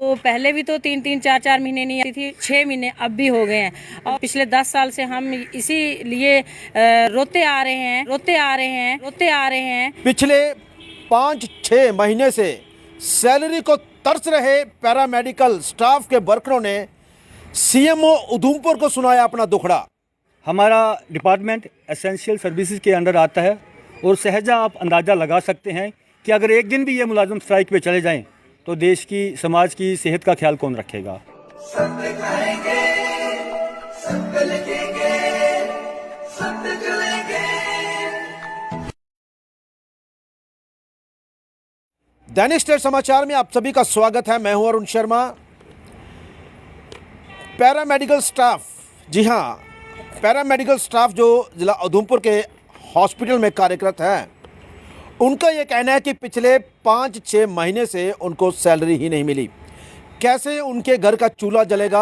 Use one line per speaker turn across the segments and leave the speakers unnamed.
तो पहले भी तो 3-3, 4-4 महीने नहीं आती थी, 6 महीने अब भी हो गए हैं। और पिछले 10 साल से हम इसीलिए रोते आ रहे हैं।
पिछले 5-6 महीने से सैलरी को तरस रहे पैरामेडिकल स्टाफ के वर्करों ने सीएमओ उधमपुर को सुनाया अपना दुखड़ा।
हमारा डिपार्टमेंट एसेंशियल सर्विसेज के अंडर आता है और सहजा आप अंदाज़ा लगा सकते हैं कि अगर एक दिन भी ये मुलाजिम स्ट्राइक पे चले जाएं तो देश की, समाज की सेहत का ख्याल कौन रखेगा।
दैनिक स्टेट समाचार में आप सभी का स्वागत है। मैं हूं अरुण शर्मा। पैरामेडिकल स्टाफ, जी हां, पैरामेडिकल स्टाफ जो जिला उधमपुर के हॉस्पिटल में कार्यरत हैं, उनका ये कहना है कि पिछले 5-6 महीने से उनको सैलरी ही नहीं मिली। कैसे उनके घर का चूल्हा जलेगा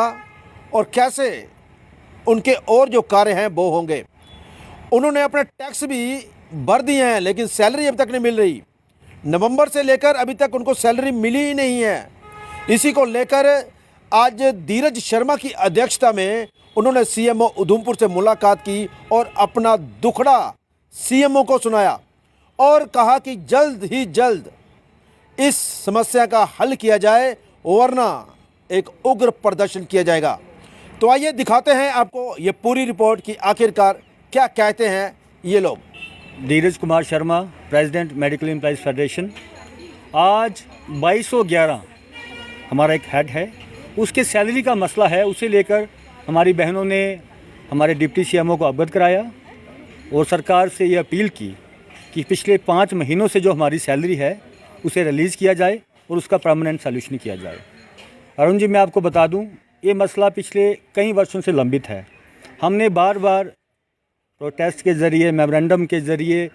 और कैसे उनके और जो कार्य हैं वो होंगे। उन्होंने अपने टैक्स भी भर दिए हैं लेकिन सैलरी अभी तक नहीं मिल रही। नवंबर से लेकर अभी तक उनको सैलरी मिली ही नहीं है। इसी को लेकर आज धीरज शर्मा की अध्यक्षता में उन्होंने सीएमओ उधमपुर से मुलाकात की और अपना दुखड़ा सीएमओ को सुनाया और कहा कि जल्द ही जल्द इस समस्या का हल किया जाए वरना एक उग्र प्रदर्शन किया जाएगा। तो आइए दिखाते हैं आपको ये पूरी रिपोर्ट कि आखिरकार क्या कहते हैं ये लोग।
Dheeraj Kumar Sharma, president medical employees federation. आज 2211 हमारा एक हेड है, उसके सैलरी का मसला है, उसे लेकर हमारी बहनों ने हमारे डिप्टी सीएमओ को अवगत कराया और सरकार से ये अपील की कि पिछले 5 महीनों से जो हमारी सैलरी है उसे रिलीज़ किया जाए और उसका परमानेंट सॉल्यूशन किया जाए। अरुण जी, मैं आपको बता दूं, ये मसला पिछले कई वर्षों से लंबित है। हमने बार बार प्रोटेस्ट के ज़रिए, मेमोरेंडम के ज़रिए,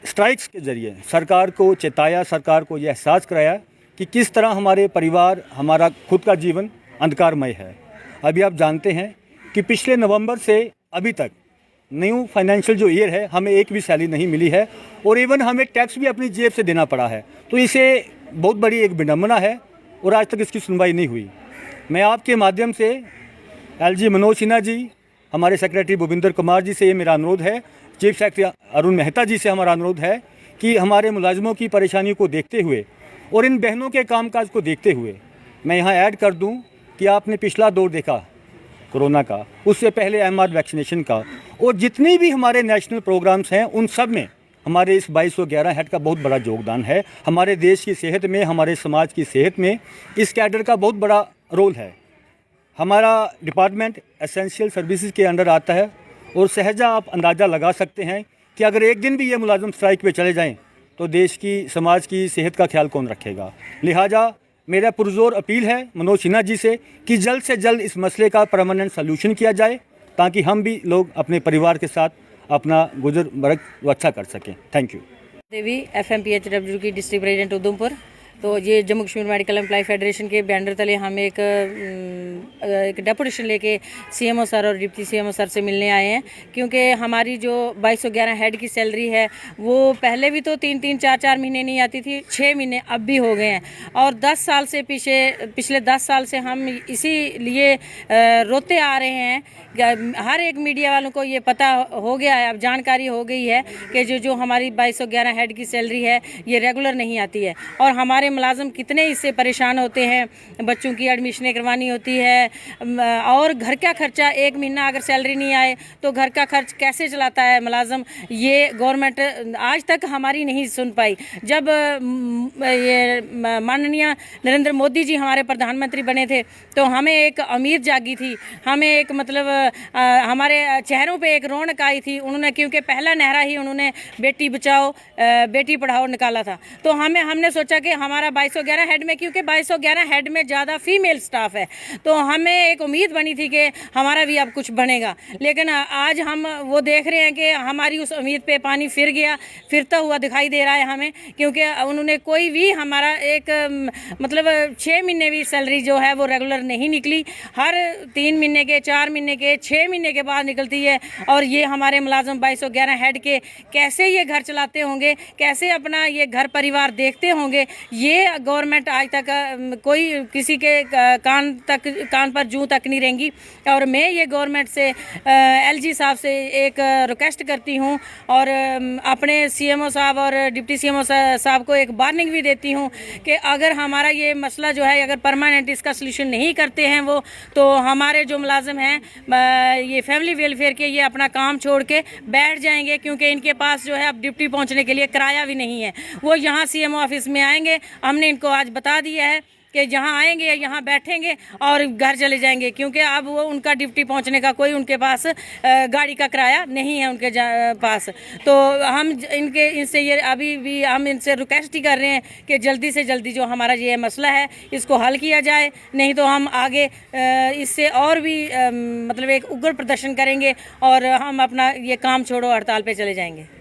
स्ट्राइक्स के ज़रिए सरकार को चेताया, सरकार को यह एहसास कराया कि किस तरह हमारे परिवार, हमारा खुद का जीवन अंधकारमय है। अभी आप जानते हैं कि पिछले नवंबर से अभी तक न्यू फाइनेंशियल जो ईयर है, हमें एक भी सैलरी नहीं मिली है और इवन हमें टैक्स भी अपनी जेब से देना पड़ा है। तो इसे बहुत बड़ी एक विडंबना है और आज तक इसकी सुनवाई नहीं हुई। मैं आपके माध्यम से एलजी मनोज सिन्हा जी, हमारे सेक्रेटरी भूपिंदर कुमार जी से ये मेरा अनुरोध है, चीफ सेक्रेटरी अरुण मेहता जी से हमारा अनुरोध है कि हमारे मुलाजिमों की परेशानियों को देखते हुए और इन बहनों के कामकाज को देखते हुए, मैं यहाँ ऐड कर दूँ कि आपने पिछला दौर देखा कोरोना का, उससे पहले एमआर वैक्सीनेशन का, और जितने भी हमारे नेशनल प्रोग्राम्स हैं उन सब में हमारे इस 2211 हेड का बहुत बड़ा योगदान है। हमारे देश की सेहत में, हमारे समाज की सेहत में इस कैडर का बहुत बड़ा रोल है। हमारा डिपार्टमेंट एसेंशियल सर्विसेज के अंडर आता है और सहजा आप अंदाज़ा लगा सकते हैं कि अगर एक दिन भी ये मुलाजिम स्ट्राइक पे चले जाएं तो देश की, समाज की सेहत का ख्याल कौन रखेगा। लिहाजा मेरा पुरजोर अपील है मनोज सिन्हा जी से कि जल्द से जल्द इस मसले का परमानेंट सॉल्यूशन किया जाए ताकि हम भी लोग अपने परिवार के साथ अपना गुजर बसर अच्छा कर सकें। Thank you.
देवी FMPHW की डिस्ट्रिक्ट प्रेसिडेंट उधमपुर। तो ये Jammu Kashmir medical employ federation के बैनर तले हम एक डेपुटेशन लेके सीएमओ सर और डिप्टी सीएमओ सर से मिलने आए हैं, क्योंकि हमारी जो 2211 हेड की सैलरी है वो पहले भी तो 3-3, 4-4 महीने नहीं आती थी, 6 महीने अब भी हो गए हैं। और 10 साल से पिछले 10 साल से हम इसीलिए रोते आ रहे हैं। हर एक मीडिया वालों को ये पता हो गया है, अब जानकारी हो गई है कि जो हमारी 2211 हेड की सैलरी है ये रेगुलर नहीं आती है और हमारे मुलाजिम कितने इससे परेशान होते हैं। बच्चों की एडमिशनें करवानी होती है और घर का खर्चा, एक महीना अगर सैलरी नहीं आए तो घर का खर्च कैसे चलाता है मुलाजिम। ये गवर्नमेंट आज तक हमारी नहीं सुन पाई। जब ये माननीय नरेंद्र मोदी जी हमारे प्रधानमंत्री बने थे तो हमें एक उम्मीद जागी थी, हमें एक मतलब हमारे चेहरों पे एक रौनक आई थी। उन्होंने, क्योंकि पहला नारा ही उन्होंने बेटी बचाओ बेटी पढ़ाओ निकाला था, तो हमने सोचा कि हमारा 2211 हेड में, क्योंकि 2211 हेड में ज़्यादा फीमेल स्टाफ है, तो हमें एक उम्मीद बनी थी कि हमारा भी अब कुछ बनेगा। लेकिन आज हम वो देख रहे हैं कि हमारी उस उम्मीद पे पानी फिरता हुआ दिखाई दे रहा है हमें, क्योंकि उन्होंने कोई भी हमारा एक मतलब 6 महीने भी सैलरी जो है वो रेगुलर नहीं निकली। हर 3 महीने के, 4 महीने के, 6 महीने के बाद निकलती है। और ये हमारे मुलाजिम 2211 हेड के कैसे ये घर चलाते होंगे, कैसे अपना ये घर परिवार देखते होंगे, ये गवर्नमेंट आज तक कोई किसी के कान पर जूं तक नहीं रेंगी। और मैं ये गवर्नमेंट से LG साहब से एक रिक्वेस्ट करती हूँ और अपने CMO साहब और डिप्टी CMO साहब को एक वार्निंग भी देती हूँ कि अगर हमारा ये मसला जो है अगर परमानेंट इसका सलूशन नहीं करते हैं वो, तो हमारे जो मुलाजिम हैं ये फैमिली वेलफेयर के ये अपना काम छोड़ के बैठ जाएंगे, क्योंकि इनके पास जो है अब ड्यूटी पहुंचने के लिए किराया भी नहीं है। वो यहाँ CMO ऑफिस में आएंगे, हमने इनको आज बता दिया है कि जहाँ आएंगे यहाँ बैठेंगे और घर चले जाएंगे, क्योंकि अब वो उनका ड्यूटी पहुंचने का कोई उनके पास गाड़ी का किराया नहीं है उनके पास। तो हम इनसे ये अभी भी हम इनसे रिक्वेस्ट ही कर रहे हैं कि जल्दी से जल्दी जो हमारा ये मसला है इसको हल किया जाए, नहीं तो हम आगे इससे और भी मतलब एक उग्र प्रदर्शन करेंगे और हम अपना ये काम छोड़ो हड़ताल पे चले जाएंगे।